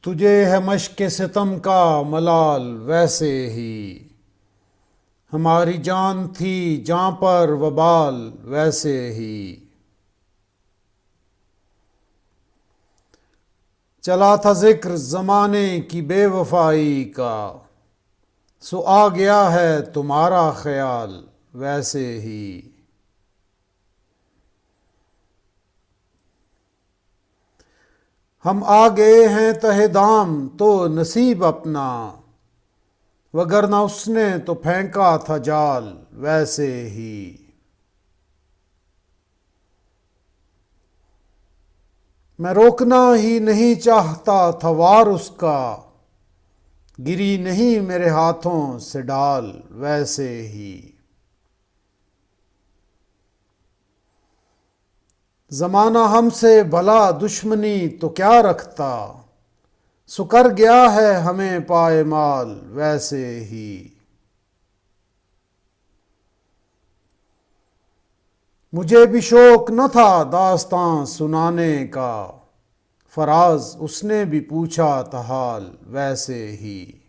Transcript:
तुझे है मश्क सितम का मलाल वैसे ही, हमारी जान थी जां पर वबाल वैसे ही। चला था जिक्र जमाने की बेवफाई का, सो आ गया है तुम्हारा ख्याल वैसे ही। हम आ गए हैं तहे दाम तो नसीब अपना, वगरना उसने तो फेंका था जाल वैसे ही। मैं रोकना ही नहीं चाहता था वार उसका, गिरी नहीं मेरे हाथों से डाल वैसे ही। जमाना हमसे भला दुश्मनी तो क्या रखता, सुकर गया है हमें पायमाल वैसे ही। मुझे भी शौक न था दास्तां सुनाने का, फराज उसने भी पूछा था हाल वैसे ही।